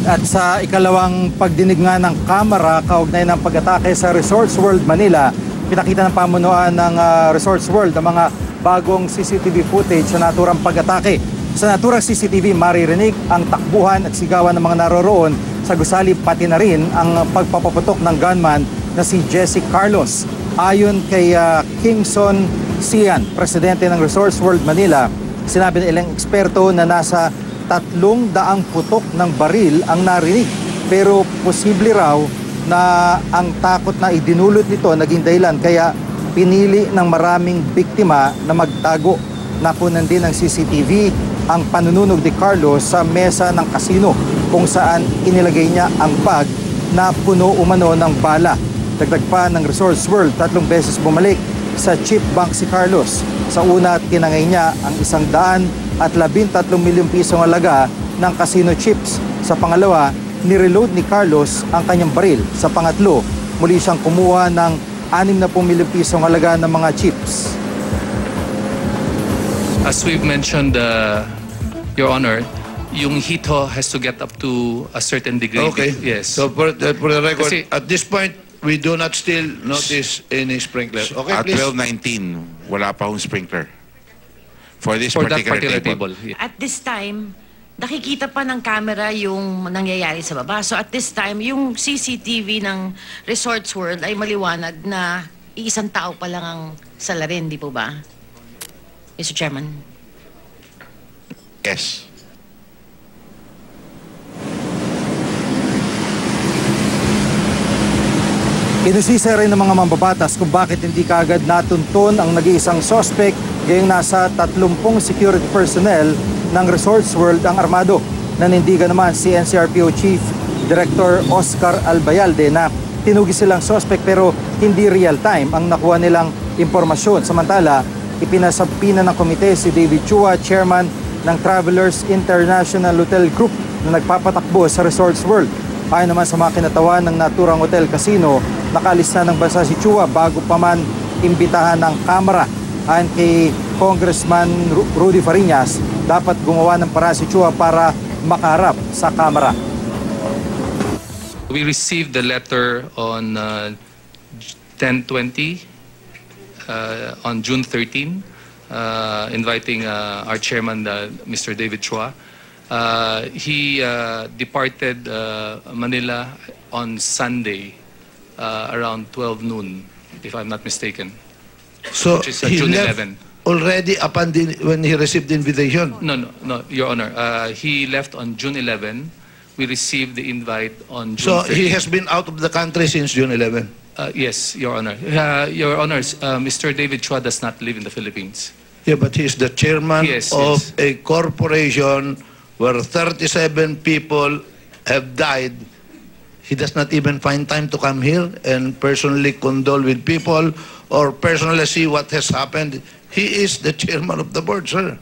At sa ikalawang pagdinig nga ng Kamara kaugnay ng pag-atake sa Resorts World Manila, pinakita ng pamunuan ng Resorts World ang mga bagong CCTV footage sa naturang pag-atake. Sa naturang CCTV, maririnig ang takbuhan at sigawan ng mga naroroon sa gusali, pati na rin ang pagpapaputok ng gunman na si Jesse Carlos. Ayon kay Kingson Sian, presidente ng Resorts World Manila, sinabi ng ilang eksperto na nasa 300 putok ng baril ang narinig. Pero posible raw na ang takot na idinulot nito naging dahilan kaya pinili ng maraming biktima na magtago. Nakunan din ng CCTV ang panununog ni Carlos sa mesa ng kasino kung saan inilagay niya ang bag na puno umano ng bala. Dagdag pa ng Resorts World, 3 beses bumalik sa chip bank si Carlos. Sa una, tinangay niya ang 113 milyong pisong halaga ng casino chips. Sa pangalawa, nireload ni Carlos ang kanyang baril. Sa pangatlo, muli siyang kumuha ng 60 milyong pisong halaga ng mga chips. As we've mentioned, Your Honor, yung heat ho has to get up to a certain degree. Okay. Yes. So for the record, Kasi- at this point, we do not still notice any sprinklers. Okay, At please. 12:19, wala pa hong sprinkler. For this For that particular particular table. table. Yeah. At this time, nakikita pa ng camera yung nangyayari sa baba. So at this time, yung CCTV ng Resorts World ay maliwanag na iisang tao pa lang ang salarin, di po ba? Mr. Chairman. Yes. Inisisa rin ng mga mambabatas kung bakit hindi kaagad natunton ang nag-iisang suspect gayong nasa 30 security personnel ng Resorts World ang armado. Nanindigan naman si NCRPO Chief Director Oscar Albayalde na tinugi silang suspect pero hindi real-time ang nakuha nilang impormasyon. Samantala, ipinasampina ng komite si David Chua, chairman ng Travelers International Hotel Group na nagpapatakbo sa Resorts World. Ayon naman sa mga kinatawan ng naturang hotel casino, nakaalis na ng bansa si Chua bago pa man imbitahan ng Kamara. Ayon kay Congressman Rudy Fariñas, dapat gumawa ng paraan si Chua para makaharap sa Kamara. We received the letter on 10:20 on June 13, inviting our chairman, Mr. David Chua. He departed Manila on Sunday around 12 noon, if I'm not mistaken. So Which is, he June left 11. already upon when he received the invitation. No, Your Honor. He left on June 11. We received the invite on June So 13. he has been out of the country since June 11. Yes, Your Honor. Your Honors, Mr. David Chua does not live in the Philippines. Yeah, but he's the chairman Yes, of yes. a corporation where 37 people have died. He does not even find time to come here and personally condole with people or personally see what has happened. He is the chairman of the board, sir.